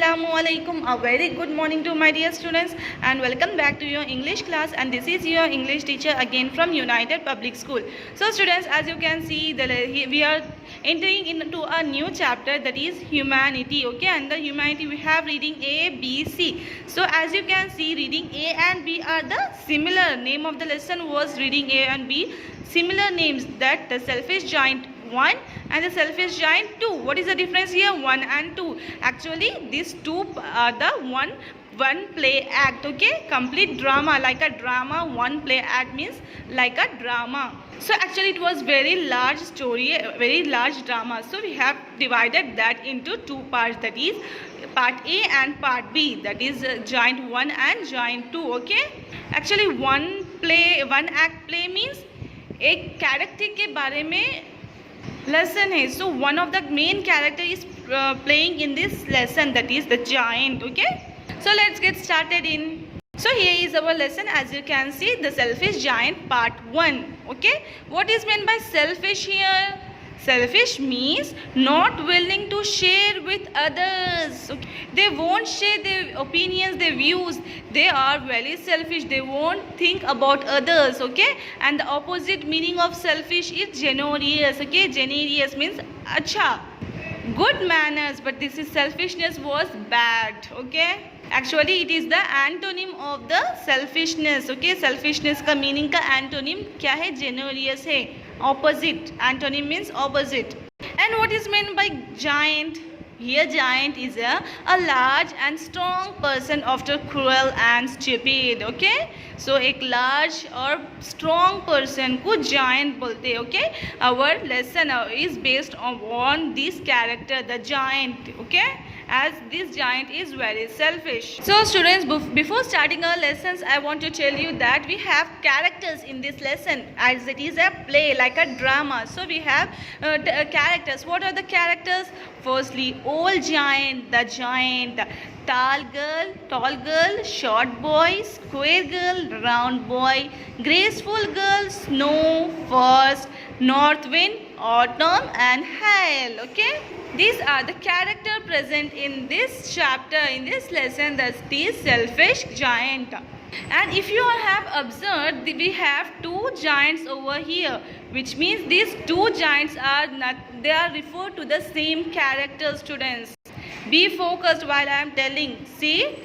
Assalamualaikum. A very good morning to my dear students and welcome back to your English class, and this is your English teacher again from United Public School. So students, as you can see, we are entering into a new chapter, that is humanity. Okay, and the humanity we have reading A, B, C. So as you can see, reading A and B are the similar. Name of the lesson was reading A and B. Similar names, that the selfish giant 1 and the selfish giant 2. What is the difference here? 1 and 2. Actually these two are the one play act. Okay, complete drama, like a drama. One play act means like a drama. So actually it was very large story, very large drama. So we have divided that into two parts, that is part A and part B, that is giant 1 and giant 2. Okay, actually one act play means एक character के बारे में lesson है. So one of the main character is playing in this lesson, that is the giant. Okay, so let's get started in. So here is our lesson. As you can see, the selfish giant part 1. Okay, what is meant by selfish here? Selfish means not willing to share with others. Okay? They won't share their opinions, their views. They are very selfish. They won't think about others. Okay, and the opposite meaning of selfish is generous. Okay, generous means acha, good manners, but this is selfishness was bad. Okay, actually it is the antonym of the selfishness. Okay, selfishness का meaning का antonym क्या है? Generous है. Opposite, antonym means opposite. And what is meant by giant? Here giant is a large and strong person, often cruel and stupid. Okay, so एक large और strong person को giant बोलते हैं. Okay, our lesson is based on this character, the giant. Okay, as this giant is very selfish. So students, before starting our lessons, I want to tell you that we have characters in this lesson, as it is a play, like a drama. So we have characters. What are the characters? Firstly, old giant, the giant, tall girl, short boy, square girl, round boy, graceful girl, snow, frost, north wind, autumn and hail. Okay, these are the character present in this chapter, in this lesson, that is selfish giant. And if you have observed, we have two giants over here, which means these two giants are not, they are referred to the same character. Students, be focused while I am telling. See,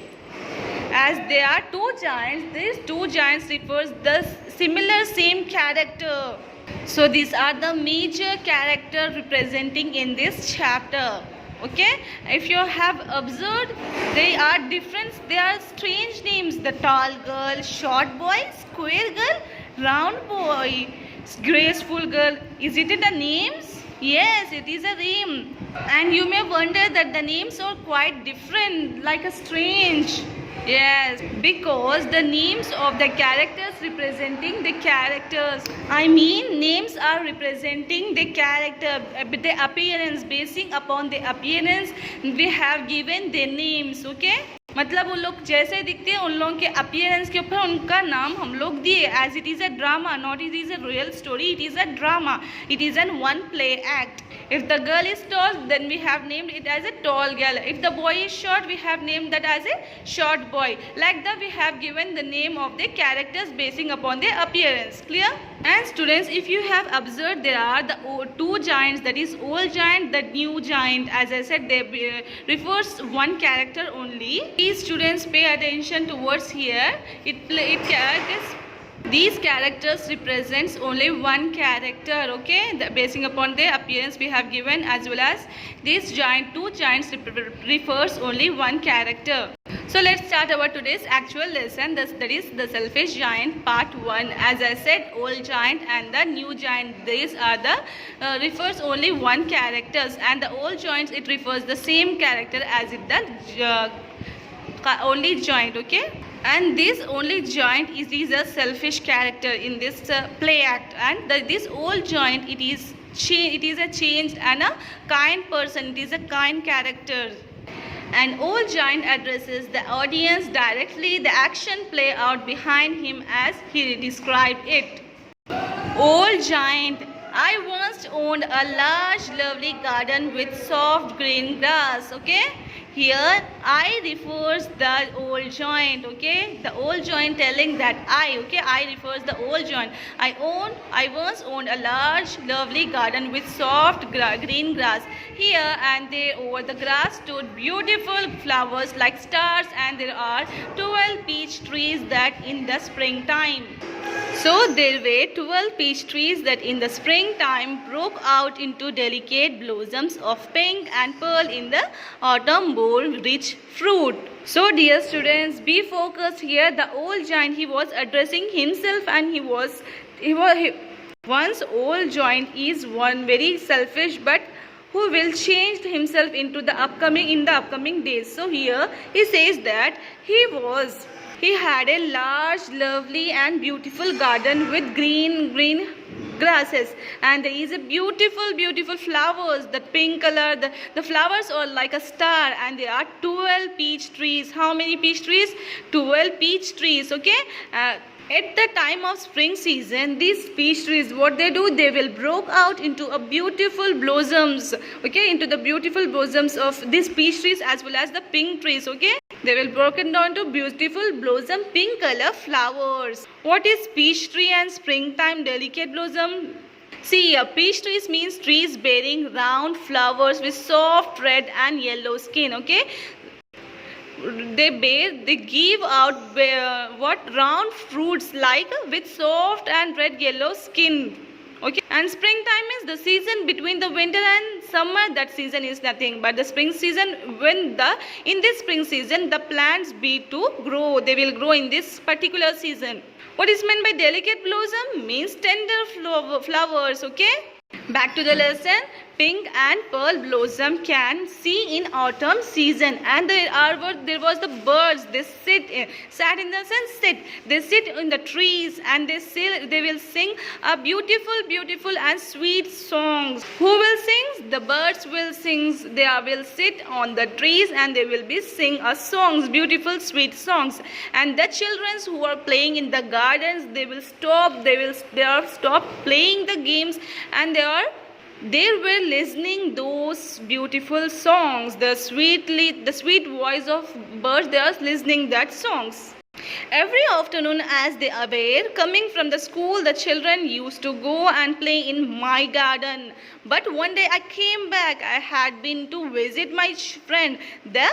as there are two giants, these two giants refers the similar same character. So these are the major character representing in this chapter. Okay, if you have observed, they are different, they are strange names. The tall girl, short boy, square girl, round boy, graceful girl. Is it the names? Yes, it is a name. And you may wonder that the names are quite different, like a strange. Yes, because the names of the characters representing the characters. I mean, names are representing the character, the appearance. Basing upon the appearance, we have given their names. Okay, मतलब उन लोग जैसे दिखते हैं, उन लोगों के appearance के ऊपर उनका नाम हम लोग दिए. As it is a drama, not it is a real story, it is a drama, it is an one play act. If the girl is tall, then we have named it as a tall girl. If the boy is short, we have named that as a short boy. Like that, we have given the name of the characters basing upon their appearance. Clear? And students, if you have observed, there are the two giants, that is old giant, the new giant. As I said, they refers one character only. Please students, pay attention towards here. These characters represents only one character. Okay, basing upon their appearance we have given, as well as this giant, two giants refers only one character. So let's start our today's actual lesson. That is the selfish giant part 1. As I said, old giant and the new giant, these are the refers only one characters, and the old giant, it refers the same character as it the only giant. Okay, and this only giant is a selfish character in this play act, and this old giant, it is a changed and a kind person. It is a kind character. An old giant addresses the audience directly. The action play out behind him as he described it. Old giant, I once owned a large lovely garden with soft green grass. Okay, Here I refers the old joint, okay? The old joint telling that I, okay? I refers the old joint. I once owned a large, lovely garden with soft green grass. Here and there over the grass stood beautiful flowers like stars, and there are 12 peach trees that in the springtime. So there were 12 peach trees that in the springtime broke out into delicate blossoms of pink and pearl in the autumn bore rich fruit. So dear students, be focused here. The old giant, he was addressing himself, and he was once old giant is one very selfish, but who will change himself into the upcoming days. So here he says that he had a large, lovely and beautiful garden with green grasses, and there is a beautiful flowers, the pink color, the flowers are like a star, and there are 12 peach trees. How many peach trees? 12 peach trees, okay? At the time of spring season, these peach trees, what they do, they will broke out into a beautiful blossoms, okay, into the beautiful blossoms of these peach trees as well as the pink trees, okay. They will broken down to beautiful blossom pink color flowers. What is peach tree and springtime delicate blossom? See, a peach trees means trees bearing round flowers with soft red and yellow skin, okay. They give out round fruits like with soft and red yellow skin, okay. And springtime is the season between the winter and summer. That season is nothing but the spring season, in this spring season the plants be to grow. They will grow in this particular season. What is meant by delicate blossom? Means tender flowers, okay. Back to the lesson. Pink and pearl blossom can see in autumn season, and there was the birds. They sat in the sun. They sit in the trees, and they will sing a beautiful and sweet songs. Who will sing? The birds will sing. They will sit on the trees, and they will be sing a songs, beautiful sweet songs. And the children who are playing in the gardens, they will stop. They are stop playing the games, and they were listening those beautiful songs. The sweet voice of birds, they are listening that songs. Every afternoon as they were coming from the school, the children used to go and play in my garden. But one day I came back. I had been to visit my friend, the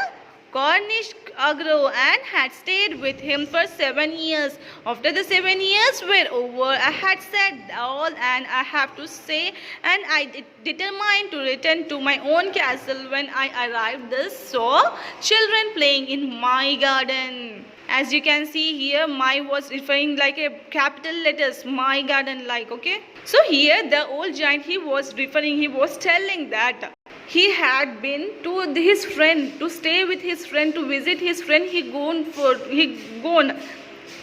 Cornish Agro, and had stayed with him for 7 years. After the 7 years were over, I had said all, and I have to say, and I determined to return to my own castle. When I arrived, I saw children playing in my garden. As you can see here, my was referring like a capital letters, my garden like, okay. So here the old giant, he was telling that he had been to his friend, to stay with his friend, to visit his friend. He gone,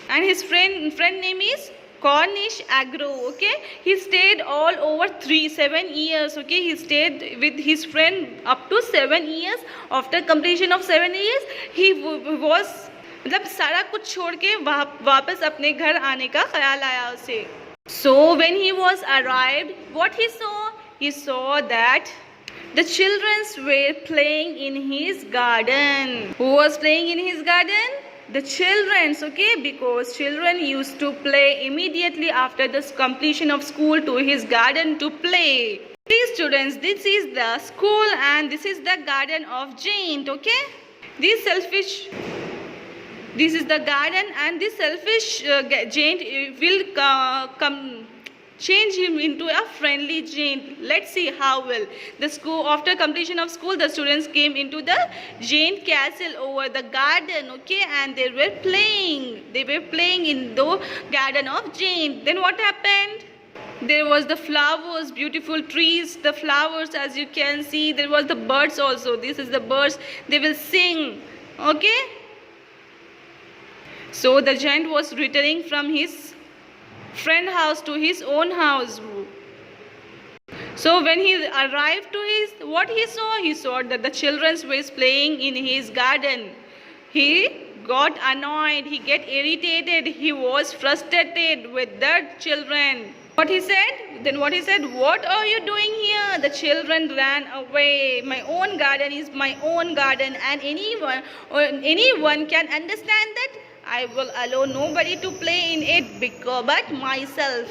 and his friend name is Cornish Agro, okay. He stayed all over 7 years, okay. He stayed with his friend up to 7 years. After completion of 7 years, he was मतलब सारा कुछ छोड़ के वापस अपने घर आने का ख्याल आया उसे. So when he was arrived, what he saw that the children were playing in his garden. Who was playing in his garden? The children, okay, because children used to play immediately after the completion of school to his garden to play. Please students, this is the school and this is the garden of Giant, okay. This is the garden, and this selfish giant will change him into a friendly giant. Let's see how well. After completion of school, the students came into the giant castle over the garden, okay, and they were playing. They were playing in the garden of giant. Then what happened? There was the flowers, beautiful trees, the flowers, as you can see. There was the birds also. This is the birds. They will sing, okay. So the giant was returning from his friend house to his own house. So when he arrived to what he saw that the children were playing in his garden. He got annoyed, he get irritated, he was frustrated with the children. What he said? Then what he said? What are you doing here? The children ran away. My own garden is my own garden, and anyone can understand that. I will allow nobody to play in it but myself.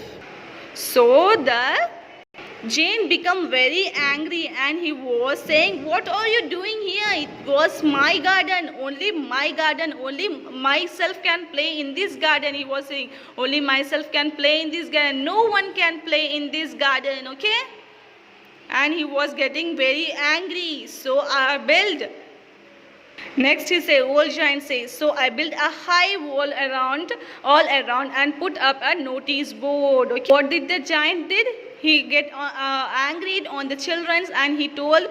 So the Jane became very angry and he was saying, what are you doing here? It was my garden, only myself can play in this garden. He was saying, only myself can play in this garden. No one can play in this garden, okay? And he was getting very angry. So I built. Next he say, old giant says, so I built a high wall all around and put up a notice board. Okay. What did the giant did? He get angry on the children and he told,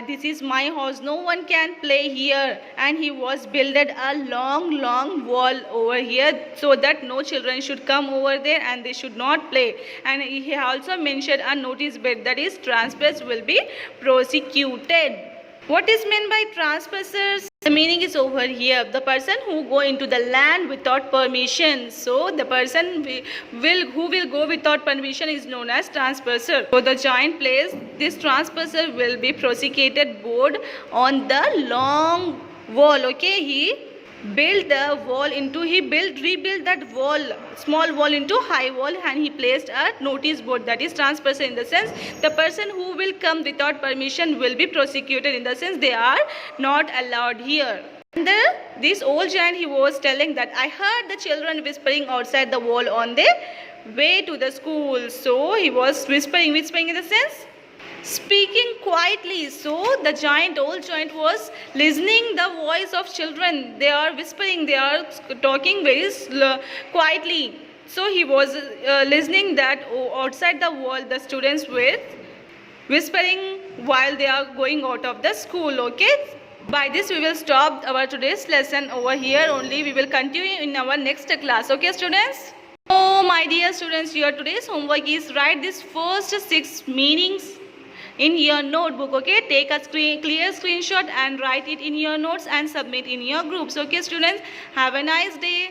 this is my house, no one can play here. And he was builded a long wall over here so that no children should come over there and they should not play. And he also mentioned a notice board, that is trespass will be prosecuted. What is meant by trespassers? The meaning is over here. The person who go into the land without permission. So the person who will go without permission is known as trespasser. So the giant place, this trespasser will be prosecuted board on the long wall. Okay, he built the wall into, rebuilt that wall, small wall into high wall, and he placed a notice board, that is trespassor, in the sense the person who will come without permission will be prosecuted, in the sense they are not allowed here. And this old giant, he was telling that I heard the children whispering outside the wall on their way to the school. So he was whispering in the sense speaking quietly. So the old giant was listening the voice of children. They are whispering, they are talking very quietly. So he was listening that outside the wall the students were whispering while they are going out of the school. Okay, by this we will stop our today's lesson over here only. We will continue in our next class. Okay students. Oh my dear students, your today's homework is write these first 6 meanings in your notebook. Okay, take a clear screenshot and write it in your notes and submit in your groups. Okay students, have a nice day.